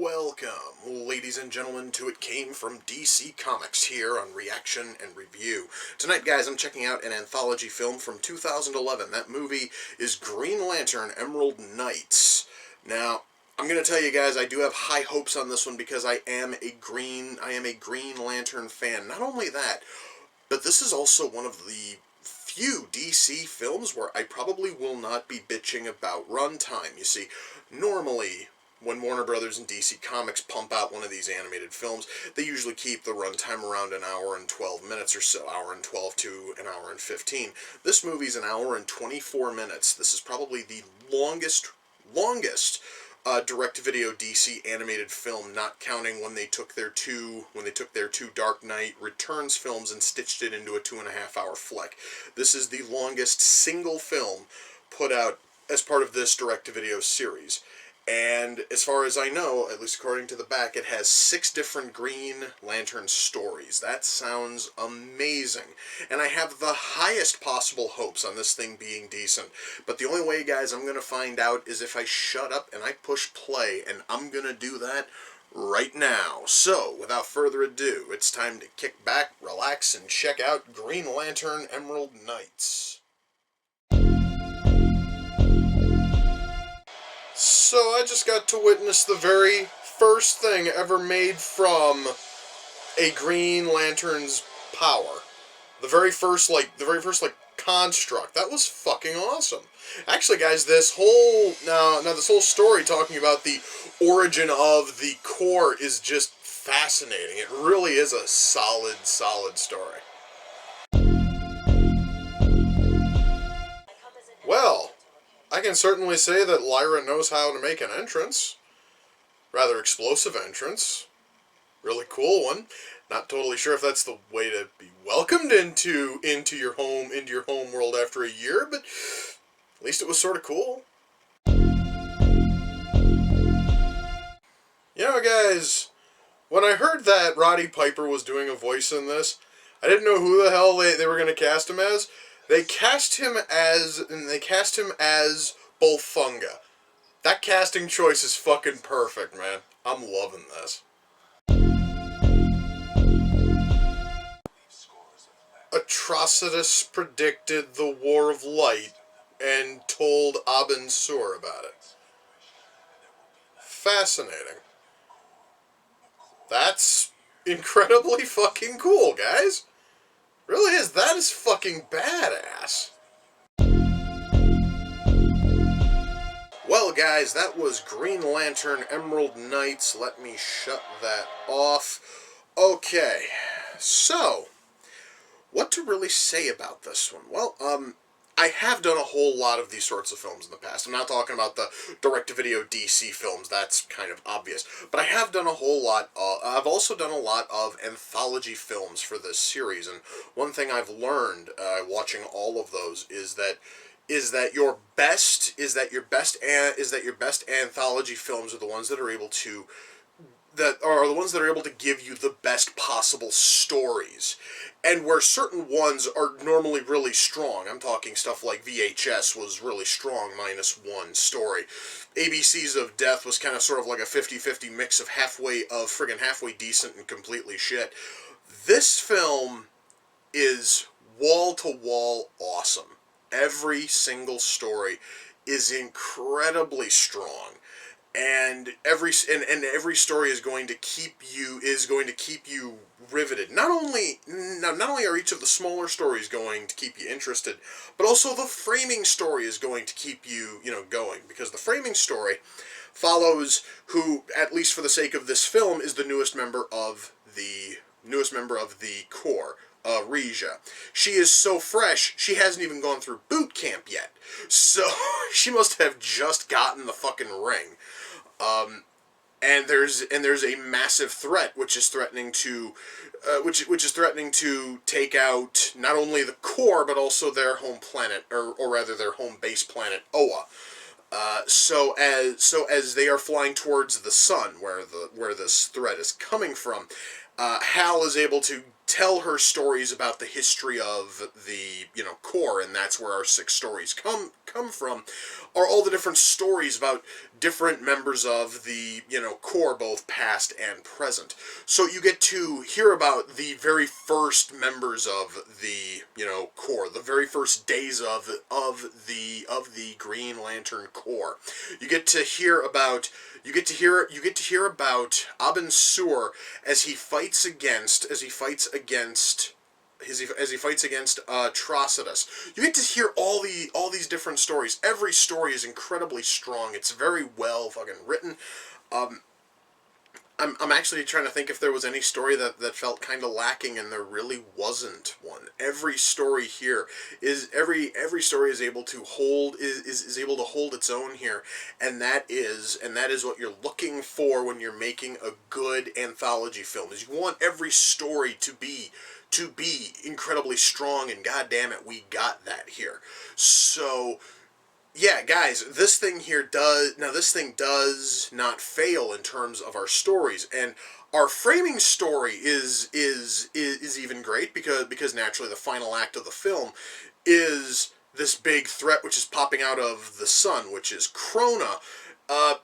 Welcome, ladies and gentlemen, to It Came From DC Comics here on Reaction and Review. Tonight, guys, I'm checking out an anthology film from 2011. That movie is Green Lantern Emerald Knights. Now, I'm going to tell you guys, I do have high hopes on this one because I am a Green Lantern fan. Not only that, but this is also one of the few DC films where I probably will not be bitching about runtime. You see, normally when Warner Brothers and DC Comics pump out one of these animated films, they usually keep the runtime around an hour and 12 minutes or so, hour and 12 to an hour and 15. This movie's an hour and 24 minutes. This is probably the longest direct-to-video DC animated film, not counting when they took their two Dark Knight Returns films and stitched it into a 2.5-hour flick. This is the longest single film put out as part of this direct-to-video series. And as far as I know, at least according to the back, it has 6 different Green Lantern stories. That sounds amazing. And I have the highest possible hopes on this thing being decent. But the only way, guys, I'm going to find out is if I shut up and I push play. And I'm going to do that right now. So, without further ado, it's time to kick back, relax, and check out Green Lantern Emerald Knights. So I just got to witness the very first thing ever made from a Green Lantern's power. The very first construct. That was fucking awesome. Actually, guys, this whole story talking about the origin of the core is just fascinating. It really is a solid story. Well, I can certainly say that Lyra knows how to make an entrance. Rather explosive entrance. Really cool one. Not totally sure if that's the way to be welcomed into your home world after a year, but at least it was sort of cool. You know, guys, when I heard that Roddy Piper was doing a voice in this, I didn't know who the hell they were going to cast him as. They cast him as Bolfunga. That casting choice is fucking perfect, man. I'm loving this. Atrocitus predicted the War of Light and told Abin Sur about it. Fascinating. That's incredibly fucking cool, guys. Really is. That is fucking badass. Well, guys, that was Green Lantern Emerald Knights. Let me shut that off. Okay, so what to really say about this one? Well, I have done a whole lot of these sorts of films in the past. I'm not talking about the direct-to-video DC films, that's kind of obvious. But I have done a whole lot, I've also done a lot of anthology films for this series, and one thing I've learned watching all of those is that your best anthology films are the ones that are able to give you the best possible stories. And where certain ones are normally really strong, I'm talking stuff like VHS was really strong, -1 story. ABCs of Death was kind of sort of like a 50-50 mix of halfway decent and completely shit. This film is wall-to-wall awesome. Every single story is incredibly strong. And every story is going to keep you riveted. Not only are each of the smaller stories going to keep you interested, but also the framing story is going to keep you, going, because the framing story follows who, at least for the sake of this film, is the newest member of the Corps. Regia. She is so fresh, she hasn't even gone through boot camp yet. So she must have just gotten the fucking ring. And there's a massive threat which is threatening to take out not only the Corps but also their home planet, or rather their home base planet, Oa. So as they are flying towards the sun, where this threat is coming from, Hal is able to tell her stories about the history of the, Corps, and that's where our 6 stories come from, are all the different stories about different members of the, Corps, both past and present. So you get to hear about the very first members of the, Corps, the very first days of the Green Lantern Corps. You get to hear about Abin Sur as he fights against Atrocitus. You get to hear all these different stories. Every story is incredibly strong. It's very well fucking written. I'm actually trying to think if there was any story that felt kind of lacking, and there really wasn't one. Every story here is every story is able to hold is able to hold its own here, and that is what you're looking for when you're making a good anthology film. Is you want every story to be incredibly strong, and goddamn it, we got that here. So yeah, guys, this thing does not fail in terms of our stories, and our framing story is even great because naturally the final act of the film is this big threat which is popping out of the sun, which is Krona,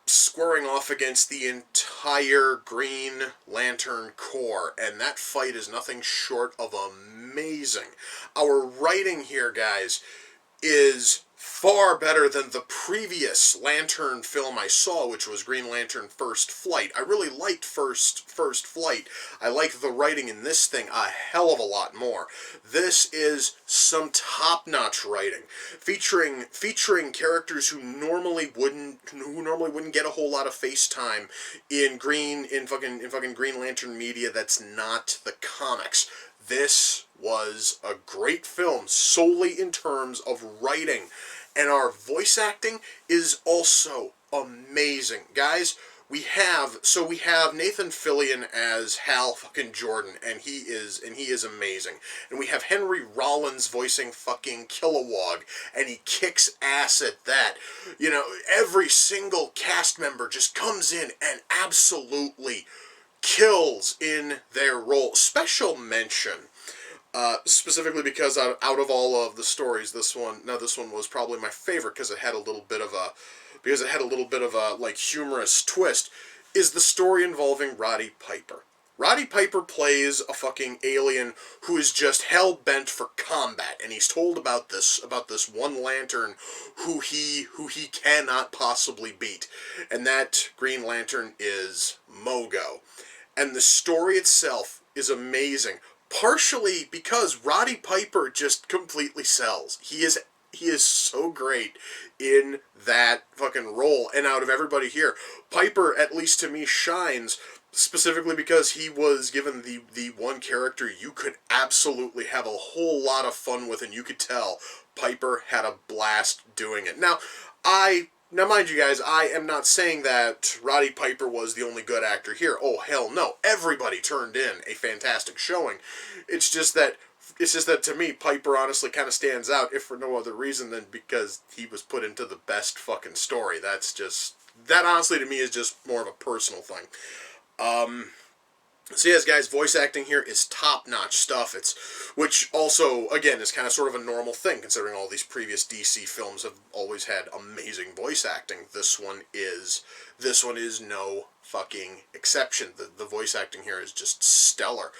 squaring off against the entire Green Lantern Corps, and that fight is nothing short of amazing. Our writing here, guys, is far better than the previous Lantern film I saw, which was Green Lantern First Flight. I really liked First Flight. I like the writing in this thing a hell of a lot more. This is some top-notch writing, featuring characters who normally wouldn't get a whole lot of face time in fucking Green Lantern media that's not the comics. This was a great film solely in terms of writing, and our voice acting is also amazing. Guys, we have Nathan Fillion as Hal fucking Jordan, and he is amazing. And we have Henry Rollins voicing fucking Kilowog, and he kicks ass at that. Every single cast member just comes in and absolutely kills in their role. Special mention, specifically because out of all of the stories, this one was probably my favorite because it had a little bit of a like humorous twist, is the story involving Roddy Piper. Roddy Piper plays a fucking alien who is just hell-bent for combat, and he's told about this one lantern who he cannot possibly beat, and that Green Lantern is Mogo. And the story itself is amazing, partially because Roddy Piper just completely sells. He is so great in that fucking role, and out of everybody here, Piper, at least to me, shines specifically because he was given the one character you could absolutely have a whole lot of fun with, and you could tell Piper had a blast doing it. Now, mind you guys, I am not saying that Roddy Piper was the only good actor here. Oh, hell no. Everybody turned in a fantastic showing. It's just that to me, Piper honestly kind of stands out, if for no other reason than because he was put into the best fucking story. That honestly to me is just more of a personal thing. So yes, guys, voice acting here is top-notch stuff. Which also, again, is kind of sort of a normal thing, considering all these previous DC films have always had amazing voice acting. This one is no fucking exception. The voice acting here is just stellar.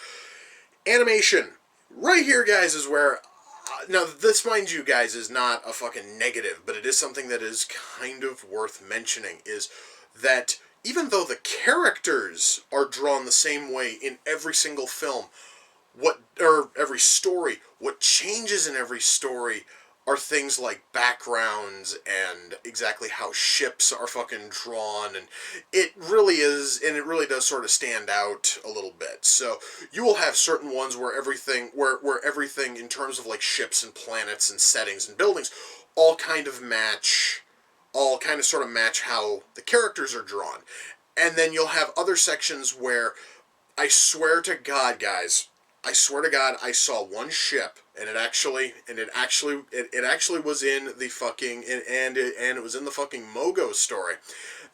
Animation, right here, guys, is where... now, this, mind you, guys, is not a fucking negative, but it is something that is kind of worth mentioning, is that even though the characters are drawn the same way in every single film, every story, what changes in every story are things like backgrounds and exactly how ships are fucking drawn, and it really does sort of stand out a little bit. So you will have certain ones where everything in terms of like ships and planets and settings and buildings all kind of sort of match how the characters are drawn. And then you'll have other sections where, I swear to God, guys, I saw one ship, and it actually was in the fucking, and it was in the fucking Mogo story.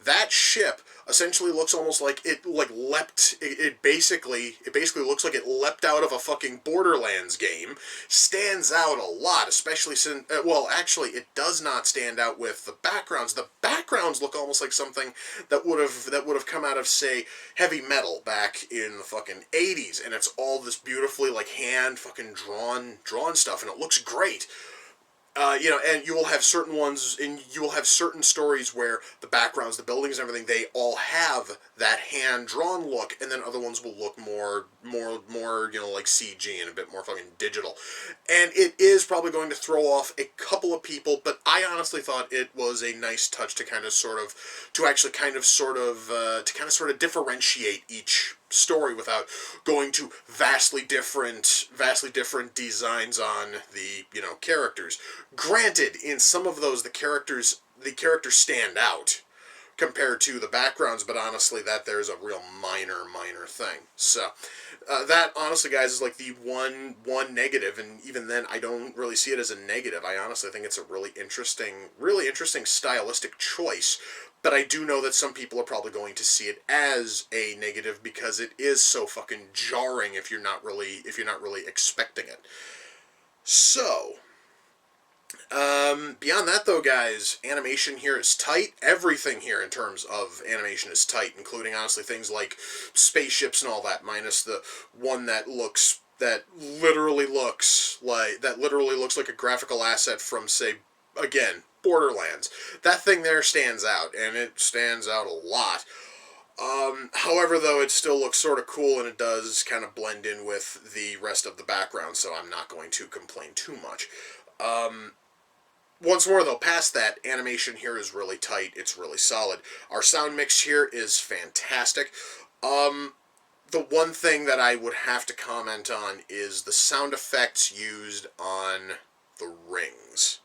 That ship essentially looks almost like it leapt. It basically looks like it leapt out of a fucking Borderlands game. Stands out a lot, especially since well, actually, it does not stand out with the backgrounds. The backgrounds look almost like something that would have come out of, say, heavy metal back in the fucking 80s, and it's all this beautifully like hand fucking drawn stuff, and it looks great. And you will have certain ones, and you will have certain stories where the backgrounds, the buildings, and everything, they all have that hand-drawn look, and then other ones will look more, like CG and a bit more fucking digital. And it is probably going to throw off a couple of people, but I honestly thought it was a nice touch to kind of sort of differentiate each story without going to vastly different designs on the characters. Granted, in some of those the characters stand out compared to the backgrounds, but honestly that there's a real minor thing. So that honestly, guys, is like the one negative, and even then I don't really see it as a negative. I honestly think it's a really interesting stylistic choice. But I do know that some people are probably going to see it as a negative because it is so fucking jarring if you're not really expecting it. So, beyond that though, guys, animation here is tight. Everything here in terms of animation is tight, including honestly things like spaceships and all that, minus the one that literally looks like a graphical asset from, say, again, Borderlands. That thing there stands out, and it stands out a lot. However, though, it still looks sort of cool, and it does kind of blend in with the rest of the background, so I'm not going to complain too much. Once more, though, past that, animation here is really tight. It's really solid. Our sound mix here is fantastic. The one thing that I would have to comment on is the sound effects used on the rings.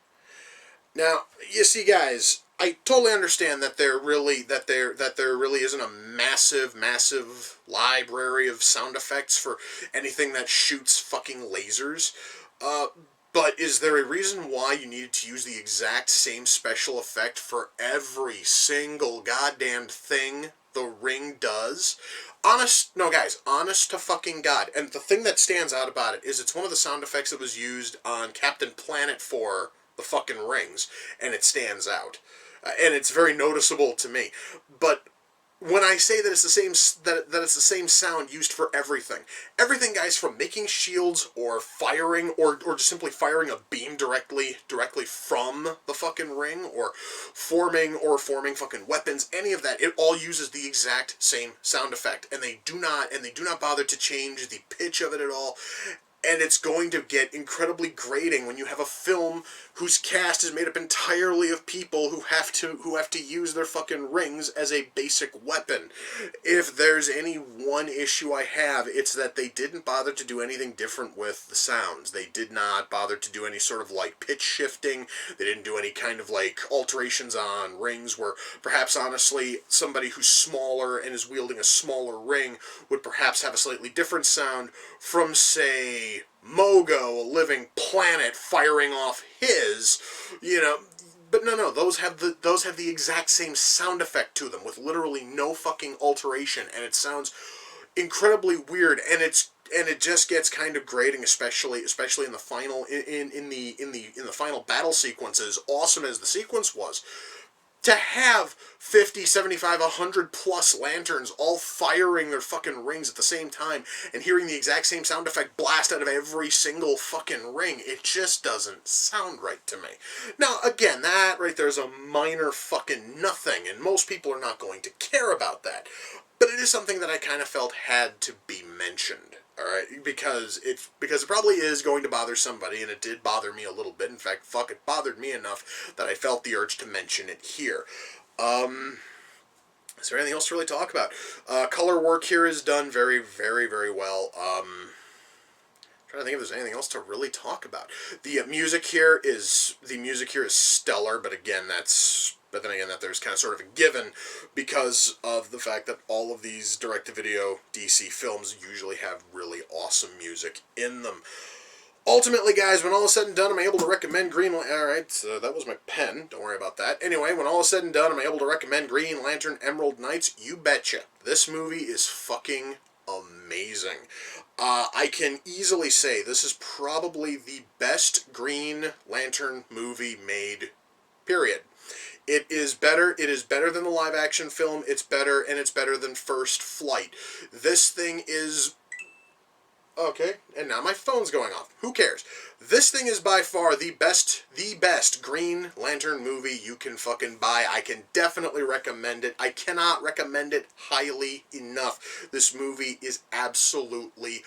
Now, you see, guys, I totally understand that there really isn't a massive library of sound effects for anything that shoots fucking lasers. But is there a reason why you needed to use the exact same special effect for every single goddamn thing the ring does? Honest to fucking God. And the thing that stands out about it is it's one of the sound effects that was used on Captain Planet for the fucking rings, and it stands out. And it's very noticeable to me. But when I say that it's the same sound used for everything, guys, from making shields or firing or just simply firing a beam directly from the fucking ring, or forming fucking weapons, any of that, it all uses the exact same sound effect, and they do not bother to change the pitch of it at all. And it's going to get incredibly grating when you have a film whose cast is made up entirely of people who have to use their fucking rings as a basic weapon. If there's any one issue I have, it's that they didn't bother to do anything different with the sounds. They did not bother to do any sort of like pitch shifting. They didn't do any kind of like alterations on rings where perhaps honestly somebody who's smaller and is wielding a smaller ring would perhaps have a slightly different sound from, say, Mogo, a living planet, firing off his, but no, those have the exact same sound effect to them with literally no fucking alteration, and it sounds incredibly weird, and it just gets kind of grating, especially in the final in the final battle sequences. Awesome as the sequence was, to have 50, 75, 100 plus lanterns all firing their fucking rings at the same time and hearing the exact same sound effect blast out of every single fucking ring, it just doesn't sound right to me. Now, again, that right there is a minor fucking nothing, and most people are not going to care about that. But it is something that I kind of felt had to be mentioned. Alright, because it probably is going to bother somebody, and it did bother me a little bit. In fact, it bothered me enough that I felt the urge to mention it here. Is there anything else to really talk about? Color work here is done very, very, very well. I'm trying to think if there's anything else to really talk about. The music here is stellar, but then again, that there's kind of sort of a given because of the fact that all of these direct-to-video DC films usually have really awesome music in them. Ultimately, guys, when all is said and done, I'm able to recommend Green Lantern. Alright, that was my pen. Don't worry about that. Anyway, when all is said and done, I'm able to recommend Green Lantern Emerald Knights. You betcha. This movie is fucking amazing. I can easily say this is probably the best Green Lantern movie made, period. It is better. It is better than the live action film. It's better, and it's better than First Flight. This thing is... Okay, and now my phone's going off. Who cares? This thing is by far the best Green Lantern movie you can fucking buy. I can definitely recommend it. I cannot recommend it highly enough. This movie is absolutely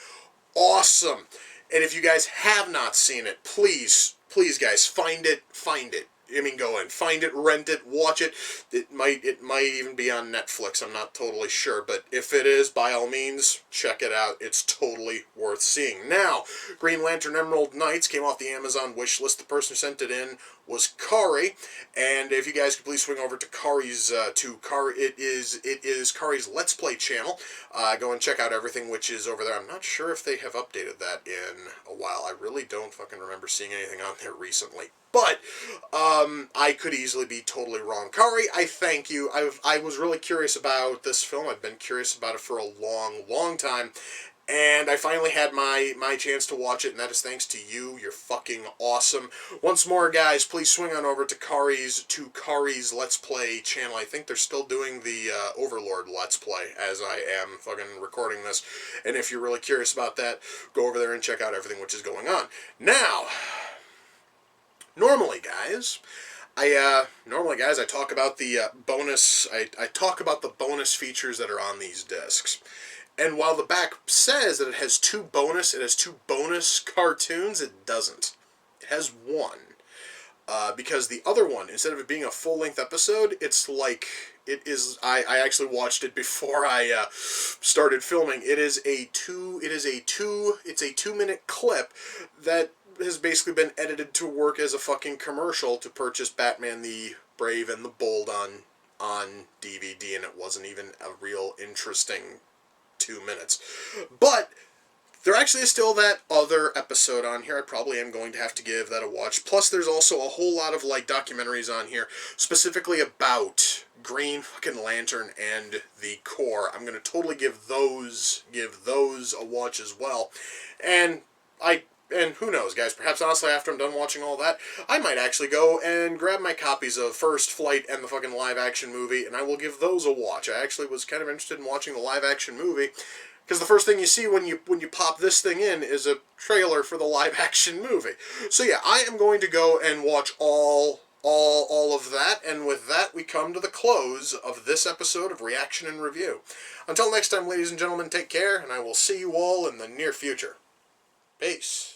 awesome. And if you guys have not seen it, please, guys, find it. I mean, go in, find it, rent it, watch it. It might even be on Netflix. I'm not totally sure, but if it is, by all means, check it out. It's totally worth seeing. Now, Green Lantern Emerald Knights came off the Amazon wish list. The person who sent it in was Kari, and if you guys could please swing over to Kari's it is Kari's Let's Play channel. Go and check out everything which is over there. I'm not sure if they have updated that in a while. I really don't fucking remember seeing anything on there recently. But I could easily be totally wrong. Kari, I thank you. I was really curious about this film. I've been curious about it for a long time. And I finally had my chance to watch it, and that is thanks to you. You're fucking awesome. Once more, guys, please swing on over to Kari's Let's Play channel. I think they're still doing the Overlord Let's Play as I am fucking recording this. And if you're really curious about that, go over there and check out everything which is going on. Now... Normally, guys, I talk about the bonus. I talk about the bonus features that are on these discs, and while the back says that it has two bonus cartoons, it doesn't. It has one, because the other one, instead of it being a full-length episode, it's like it is. I actually watched it before I started filming. It's a 2-minute clip that has basically been edited to work as a fucking commercial to purchase Batman the Brave and the Bold on DVD, and it wasn't even a real interesting 2 minutes. But there actually is still that other episode on here. I probably am going to have to give that a watch. Plus, there's also a whole lot of like documentaries on here, specifically about Green fucking Lantern and the Corps. I'm gonna totally give those a watch as well, and who knows, guys, perhaps honestly after I'm done watching all that, I might actually go and grab my copies of First Flight and the fucking live-action movie, and I will give those a watch. I actually was kind of interested in watching the live-action movie, because the first thing you see when you pop this thing in is a trailer for the live-action movie. So yeah, I am going to go and watch all of that, and with that, we come to the close of this episode of Reaction and Review. Until next time, ladies and gentlemen, take care, and I will see you all in the near future. Peace.